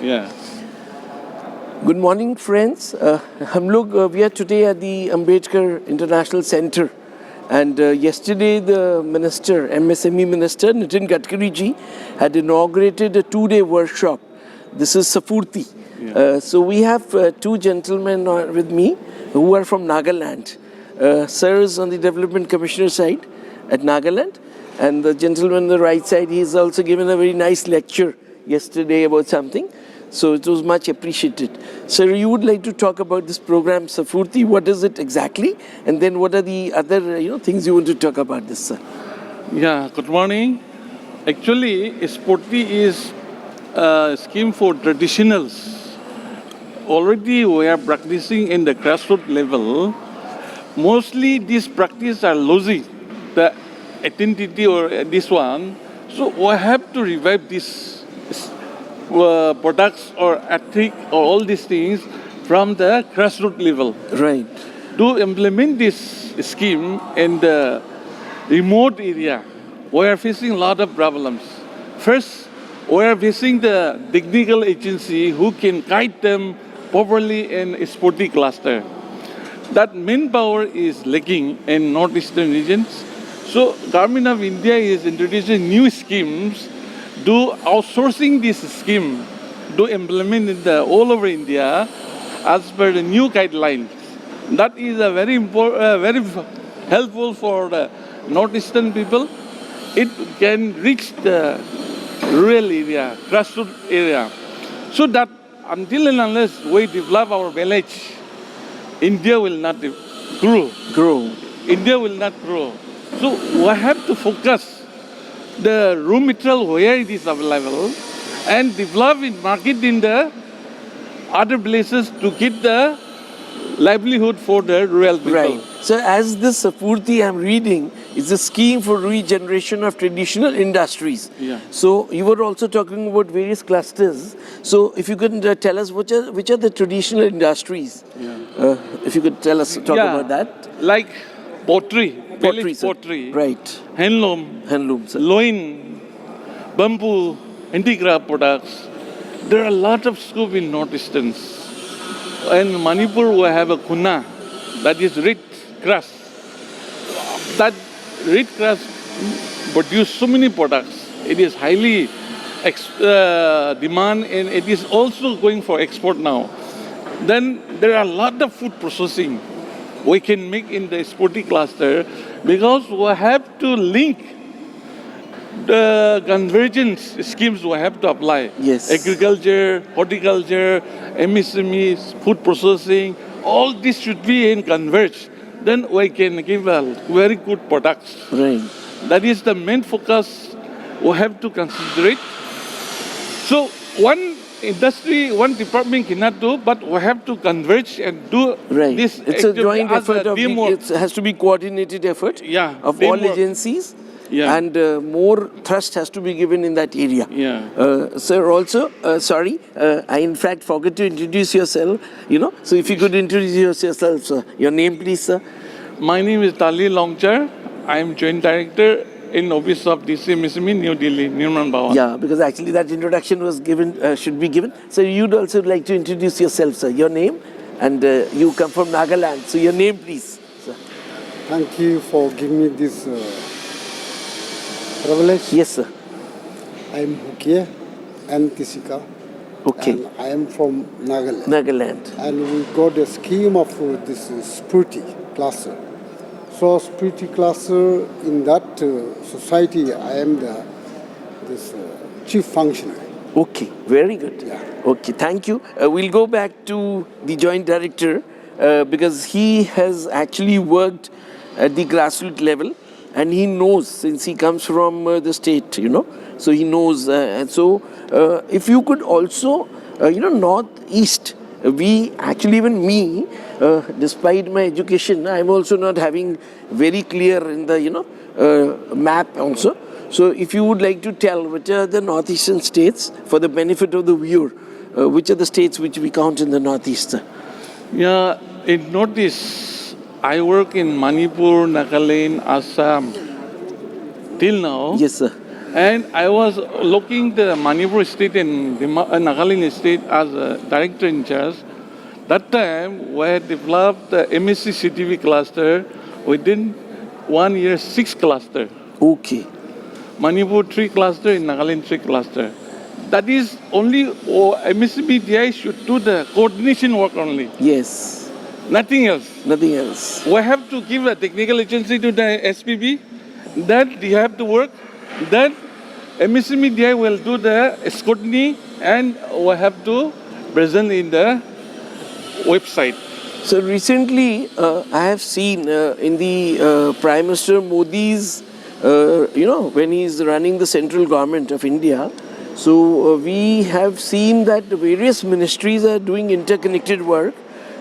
Yeah. Good morning, friends. We are today at the Ambedkar International Center. And yesterday, the Minister, MSME Minister, Nitin Gadkari ji, had inaugurated a 2-day workshop. This is SFURTI. Yeah. So we have two gentlemen with me who are from Nagaland. Sir is on the Development Commissioner side at Nagaland. And the gentleman on the right side, he has also given a very nice lecture yesterday about something. So it was much appreciated. Sir, you would like to talk about this program, SFURTI. What is it exactly? And then what are the other things you want to talk about this, sir? Yeah, good morning. Actually, SFURTI is a scheme for traditionals. Already we are practicing in the grassroots level. Mostly these practices are losing the identity or this one. So we have to revive this products or ethic or all these things from the grassroots level. Right. To implement this scheme in the remote area, we are facing a lot of problems. First, we are facing the technical agency who can guide them properly in SFURTI cluster. That manpower is lacking in northeastern regions. So, Government of India is introducing new schemes to outsourcing this scheme to implement it all over India as per the new guidelines. That is a very important, very helpful for the northeastern people. It can reach the rural area, grassroots area, so that until and unless we develop our village, India will not grow. India will not grow. So we have to focus the raw material where it is available and develop it, market in the other places to get the livelihood for the rural people. Right. So as this SFURTI I'm reading is a scheme for regeneration of traditional industries. Yeah. So you were also talking about various clusters. So if you could tell us which are the traditional industries. Yeah. If you could tell us, talk about that. Like pottery, village sir. pottery, Right. handloom, Sir. loin, bamboo, handicraft products. There are a lot of scope in northeasterns. In Manipur, we have a kuna, that is reed grass. That reed grass produces so many products. It is highly demand and it is also going for export now. Then there are a lot of food processing we can make in the SFURTI cluster because we have to link the convergence schemes we have to apply. Yes. Agriculture, horticulture, MSMEs, food processing, all this should be in converge. Then we can give a very good products. Right. That is the main focus we have to consider it. So one industry, one department cannot do, but we have to converge and do this. It's a joint effort. It has to be coordinated effort of all agencies. Yeah. And more thrust has to be given in that area. Yeah. Sir, also, sorry, I in fact forgot to introduce yourself, So if you could introduce yourself, sir. Your name, please, sir. My name is Tali Longchar. I am Joint Director in Office of SFURTI MSME New Delhi, Nirman Bhawan. Yeah, because actually that introduction was given, should be given. So you'd also like to introduce yourself, sir. Your name, and you come from Nagaland. So your name, please, sir. Thank you for giving me this privilege. Yes, sir. I am Hukia and Tissica. Okay. And I am from Nagaland. Nagaland. And we got a scheme of this SFURTI cluster. So SFURTI cluster in that society, I am this chief functionary. Okay, very good. Yeah. Okay, thank you. We'll go back to the joint director because he has actually worked at the grassroots level. And he knows, since he comes from the state, so he knows. And so if you could also, northeast, even me, despite my education, I'm also not having very clear in the, map also. So if you would like to tell which are the northeastern states for the benefit of the viewer, which are the states which we count in the northeast? Yeah, in northeast, I work in Manipur, Nagaland, Assam. Till now, Yes, sir. And I was looking the Manipur state and the Nagaland state as a director in charge. That time, we had developed the MSc CTV cluster within 1 year, 6 cluster. Okay. Manipur 3 cluster, in Nagaland 3 cluster. That is only MSME should do the coordination work only, Yes. nothing else. Nothing else. We have to give a technical agency to the SPB, that they have to work, that MSME will do the scrutiny, and we have to present in the website. So recently, I have seen in the Prime Minister Modi's, when he is running the central government of India, so we have seen that various ministries are doing interconnected work.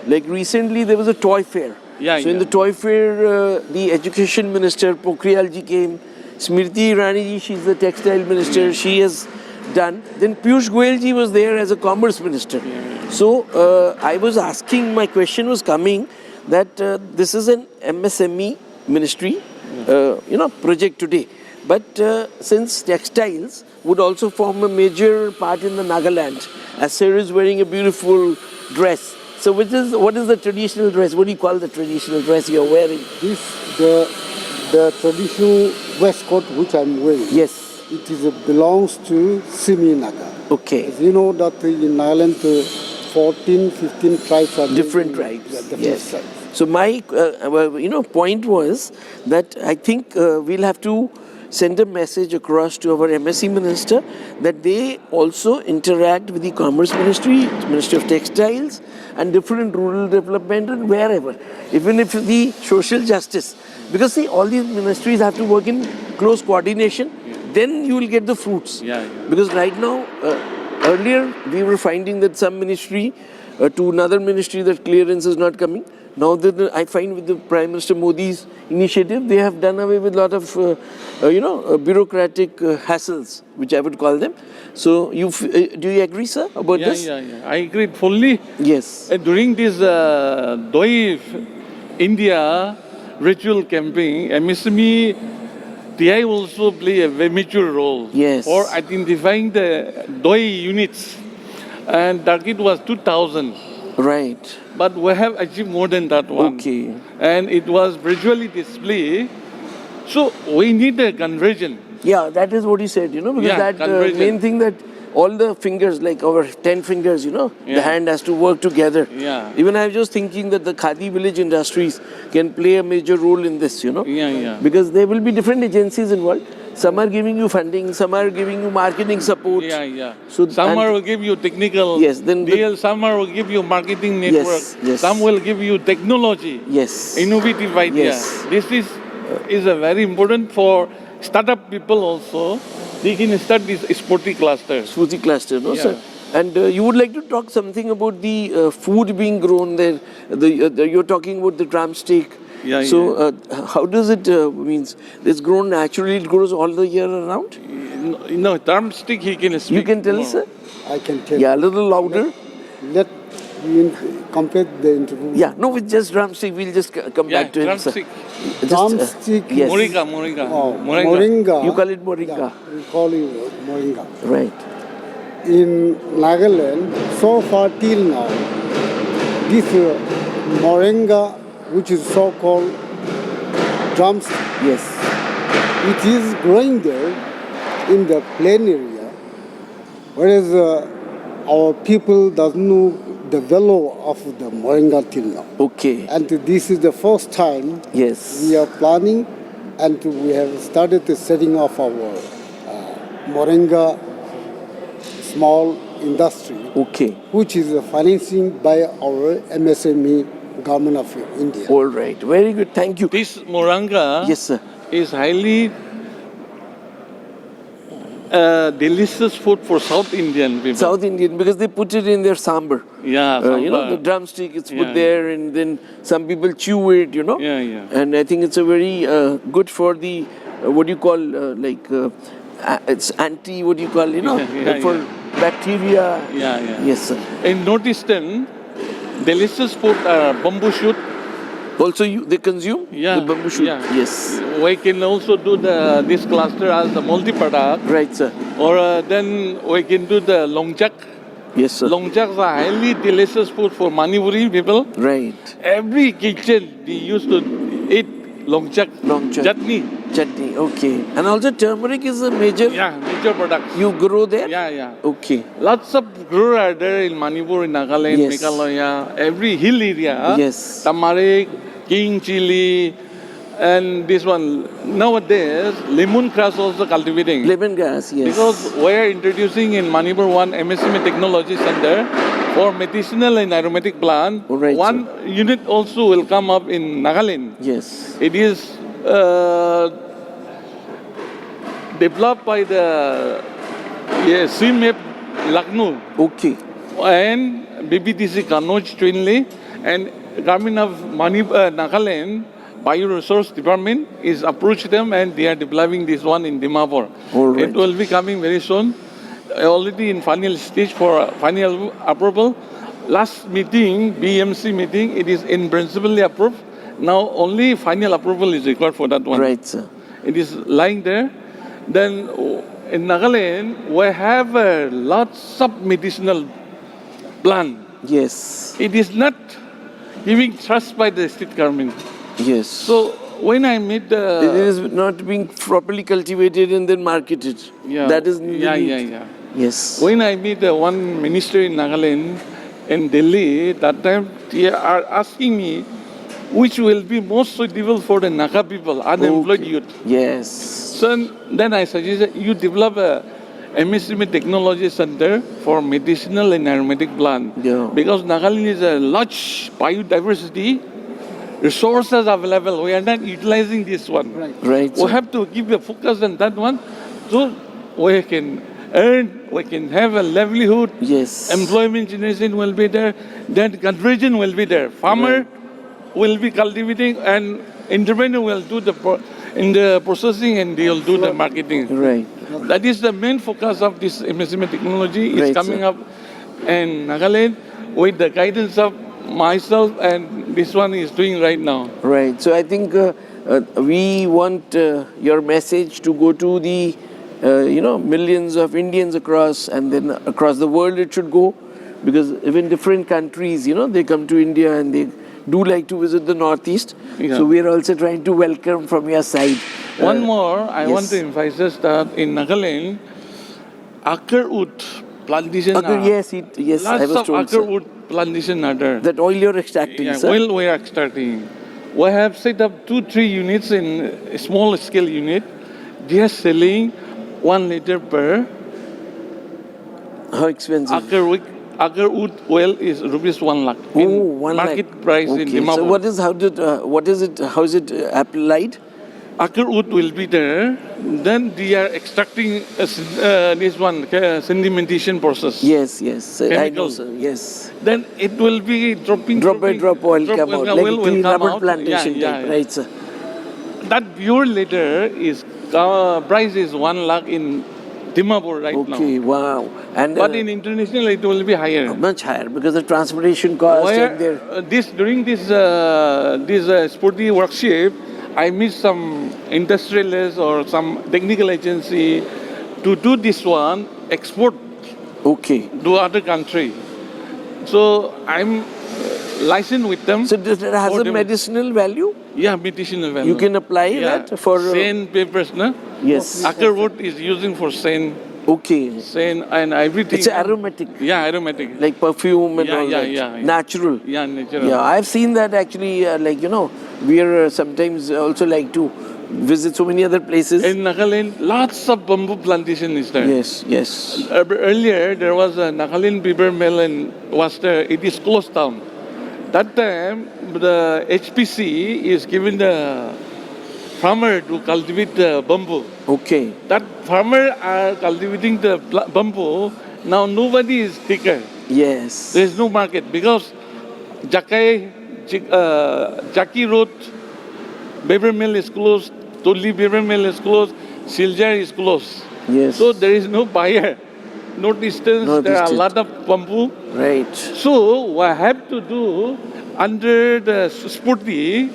Like recently, there was a toy fair. In the toy fair, the education minister, Pokhriyalji came. Smriti Irani ji, she's the textile minister, she has done. Then Piyush Goyalji was there as a commerce minister. So I was asking, my question was coming that this is an MSME ministry, project today. But since textiles would also form a major part in the Nagaland, as Sir is wearing a beautiful dress. So what is the traditional dress? What do you call the traditional dress you're wearing? The traditional waistcoat which I'm wearing. Yes. It belongs to Semi-Naga. Okay. As you know that in Nagaland 14, 15 tribes are different tribes. Yeah, different Yes. tribes. So my point was that I think we'll have to send a message across to our MSc minister that they also interact with the Commerce Ministry, Ministry of Textiles, and different rural development and wherever. Even if the social justice, because see, all these ministries have to work in close coordination, then you will get the fruits. Because right now, earlier we were finding that some ministry to another ministry that clearance is not coming. Now that I find with the Prime Minister Modi's initiative, they have done away with a lot of, bureaucratic hassles, which I would call them. So, do you agree, sir, about this? Yeah. I agree fully. Yes. During this Doi India ritual campaign, MSME TI also play a very major role for identifying the Doi units. And target was 2,000. Right. But we have achieved more than that one. Okay. And it was visually displayed. So we need a conversion. Yeah, that is what he said, because that main thing that all the fingers, like our 10 fingers, the hand has to work together. Even I was just thinking that the Khadi village industries can play a major role in this, Because there will be different agencies involved. Some are giving you funding, some are giving you marketing support. So some will give you technical deal, some will give you marketing network, some will give you technology, innovative idea. This is a very important for startup people also. They can start this SFURTI cluster. SFURTI cluster, no sir? And you would like to talk something about the food being grown there. You're talking about the drumstick. So how does it means it's grown naturally? It grows all the year around. No, drumstick he can speak. You can tell us, sir. I can tell. Yeah, a little louder. Let you complete the interview. Yeah, no, with just drumstick, we'll just come back to him, drumstick. Sir. Drumstick. Yes. Moringa. Oh, moringa. You call it moringa. Yeah, we call it moringa. Right. In Nagaland, so far till now, this moringa, which is so-called drumstick, it is growing there in the plain area, whereas our people doesn't know the value of the moringa till now. Okay. And this is the first time we are planning, and we have started the setting of our moringa small industry, which is financing by our MSME government of India. All right, very good, thank you. This moringa is highly delicious food for South Indian people. South Indian, because they put it in their sambar. Sambar. The drumstick is put there, and then some people chew it, And I think it's a very good for the, what do you call, it's anti, what do you call, for bacteria. Yes, sir. In Northeastern, delicious food are bamboo shoot, Also, they consume Yeah, the bamboo shoot. yeah. Yes. We can also do this cluster as the multi-product, Right, sir. or then we can do the Longchar. Yes, sir. Longchar is a highly delicious food for Manipuri people. Right. Every kitchen they used to eat Longchar. Longchar. Chutney. Chutney. Okay. And also turmeric is a major. Yeah, major product. You grow there. Yeah, yeah. Okay. Lots of growers are there in Manipur, in Nagaland, Yes. Meghalaya, every hill area. Yes. Tamaric, king chili, and this one. Nowadays, lemongrass also cultivating. Lemongrass. Yes. Because we are introducing in Manipur one MSME Technology Center for medicinal and aromatic plant. Oh, right, One unit also will come up in Nagaland. Yes. It is developed by the CMAP Lucknow Okay. and BBTC Kannauj jointly, and Government of Nagaland Bioresource Department is approached them and they are developing this one in Dimapur. All right. It will be coming very soon. Already in final stage for final approval. Last meeting, BMC meeting, it is in principle approved. Now only final approval is required for that one. Right, sir. It is lying there. Then in Nagaland, we have lots of medicinal plant. Yes. It is not giving trust by the state government. Yes. So when I meet it is not being properly cultivated and then marketed. yeah, That is yeah. Yes. When I meet one minister in Nagaland, in Delhi, that time they are asking me which will be most suitable for the Naga people, unemployed youth. Yes. So then I suggested you develop a MSME Technology Center for medicinal and aromatic plant. Yeah. Because Nagaland is a large biodiversity, resources available. We are not utilizing this one. Right. We sir. have to give a focus on that one so we can earn, we can have a livelihood. Yes. Employment generation will be there, then conversion will be there. Farmer will be cultivating and entrepreneur will do in the processing and they will do the marketing. Right. That is the main focus of this MSME technology. It's Right, coming sir. up in Nagaland with the guidance of myself and this one is doing right now. Right. So I think we want your message to go to the millions of Indians across, and then across the world it should go, because even different countries, they come to India and they do like to visit the Northeast. Yeah. So we are also trying to welcome from your side. One more, I want yes. to emphasize that in Nagaland, Acar wood plantation are, yes, I lots was of told, Acar sir. wood plantation are there. That oil you're extracting, Yeah, sir? well, we are extracting. We have set up 2-3 units in a small scale unit. They are selling 1 liter per How expensive? Agar wood oil is rupees 1 lakh. Oh, in 1 lakh. market price in Okay. Dimapur. So how is it applied? Agar wood will be there. Then they are extracting this one sedimentation process. Yes. I know, Chemical. sir. Yes. Then it will be dropping. Drop by drop oil come out, like Oil will clean come rubber out. plantation Yeah, type. yeah. Right, sir. That pure liter is price is 1 lakh in Dimapur right now. Okay, wow. And But in international it will be higher. much higher because the transportation cost and their During this SFURTI workshop, I meet some industrialists or some technical agency to do this one export okay. to other country. So I'm licensed with them. So does it has for a them. medicinal value? Yeah, medicinal value. You can apply that for Sen papers, no? yes. Acar wood is using for sen Okay. and everything. It's aromatic, Yeah, aromatic. like perfume and Yeah, all yeah, that. yeah. Natural. Yeah, natural. Yeah, I've seen that actually. We are sometimes also like to visit so many other places. In Nagaland, lots of bamboo plantation is there. Yes. Earlier, there was a Nagaland paper mill was there. It is closed down. That time, the HPC is giving the farmer to cultivate the bamboo. Okay. That farmer are cultivating the bamboo. Now nobody is taker. Yes. There is no market because Jaki Road paper mill is closed. Tali paper mill is closed. Siljar is closed. Yes. So there is no buyer. No distance. No there are a distance. lot of bamboo. Right. So what I have to do, under the SFURTI,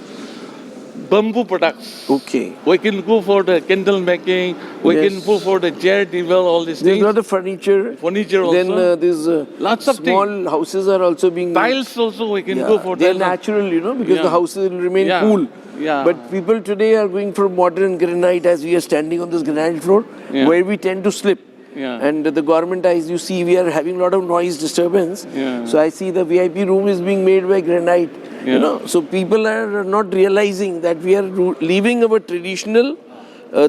bamboo products. Okay. We can go for the candle making, we Yes. can go for the chair table, all these There's things. a lot of furniture. Furniture Then also. there's Lots of small houses are also being Tiles also we can Yeah, go for they're tiles. natural, because Yeah. the houses will remain Yeah. cool. Yeah. But people today are going for modern granite as we are standing on this granite floor, Yeah. where we tend to slip. Yeah. And the government, as you see, we are having a lot of noise disturbance. Yeah. So I see the VIP room is being made by granite. Yeah. So people are not realizing that we are leaving our traditional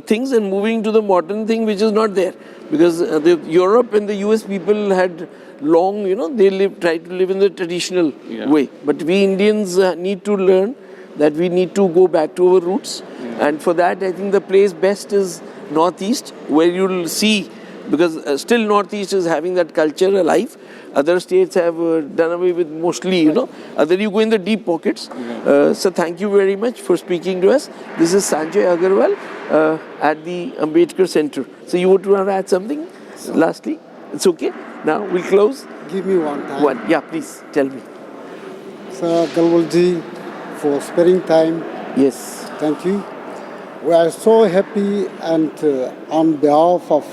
things and moving to the modern thing, which is not there. Because the Europe and the US people had long, they tried to live in the traditional Yeah. way. But we Indians need to learn that we need to go back to our roots. And for that, I think the place best is Northeast, where you'll see, because still Northeast is having that culture alive. Other states have done away with mostly, Other you go in the deep pockets. So thank you very much for speaking to us. This is Sanjay Agrawal at the Ambedkar Center. So you would want to add something lastly? It's okay. Now we'll close. Give me one time. One. Yeah, please tell me. Sir Galwalji, for sparing time, Yes. thank you. We are so happy, and on behalf of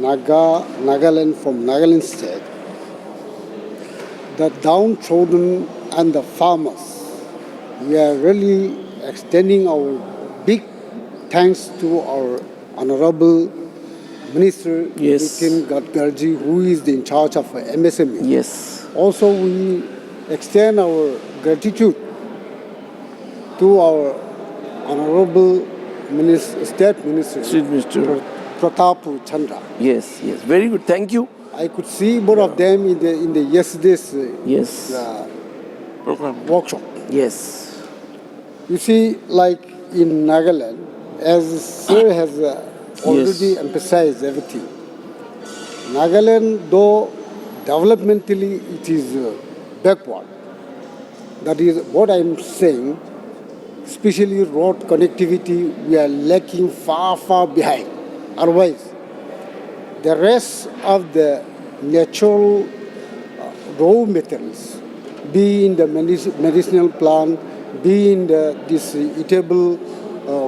Nagaland, from Nagaland state, the downtrodden and the farmers, we are really extending our big thanks to our Honorable Minister Yes. Nitin Gadkarji, who is in charge of MSME. Yes. Also, we extend our gratitude to our Honorable State Minister, State Minister. Pratap Chandra. Yes. Very good. Thank you. I could see both of them in the yesterday's Yes. Program. workshop. Yes. You see, like in Nagaland, as Sir has already emphasized everything, Nagaland, though developmentally it is backward, that is what I am saying, especially road connectivity, we are lacking far behind. Otherwise, the rest of the natural raw materials, be in the medicinal plant, be in this eatable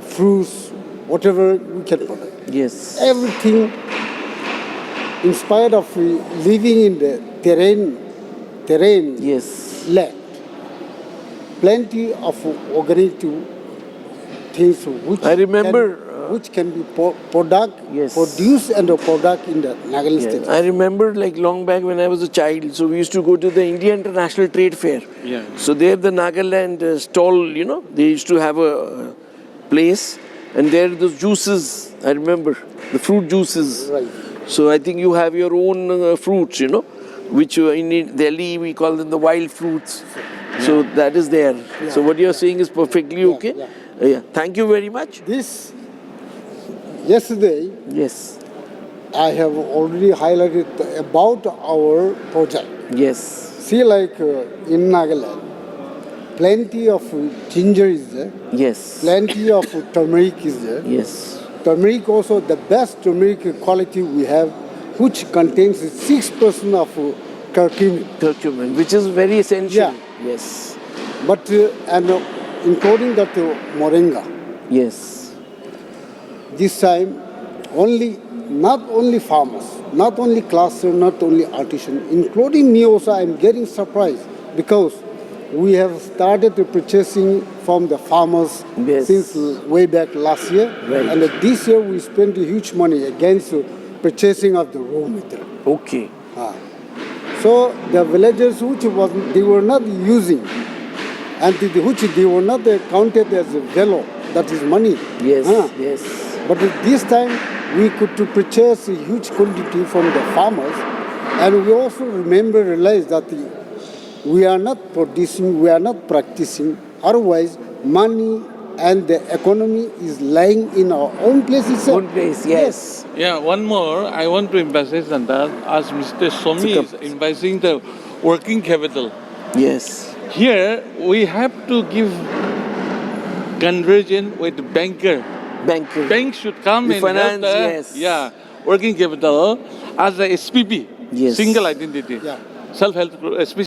fruits, whatever we can product. Yes. Everything, in spite of living in the terrain Yes. land, plenty of organic things I remember, which can be produced and a product in the Nagaland state. I remember like long back when I was a child, so we used to go to the India International Trade Fair. Yeah. So there the Nagaland stall, they used to have a place, and there those juices, I remember, the fruit juices. Right. So I think you have your own fruits, which in Delhi we call them the wild fruits. So that is there. So what you're saying is perfectly okay. yeah. Thank you very much. Yesterday, Yes. I have already highlighted about our project. Yes. See, like in Nagaland, plenty of ginger is there, Yes. plenty of turmeric is there. Yes. Turmeric also, the best turmeric quality we have, which contains 6% of curcumin. Curcumin, which is very essential. Yeah. Yes. But, and including that moringa. Yes. This time, not only farmers, not only cluster, not only artisan, including me also, I'm getting surprised because we have started purchasing from the farmers Yes. since way back last year. Right. And this year we spent huge money against purchasing of the raw material. Okay. So the villagers which they were not using and which they were not counted as velo, that is money. Yes. Yes. But this time we could to purchase a huge quantity from the farmers, and we also realize that we are not producing, we are not practicing. Otherwise, money and the economy is lying in our own place itself. Own place, yes. Yeah, one more. I want to emphasize on that as Mr. Somi is emphasizing the working capital. Yes. Here, we have to give conversion with banker. Banking. Bank should come The and finance, help yes. working capital as a SPP, Yes. single identity, Yeah. self-help,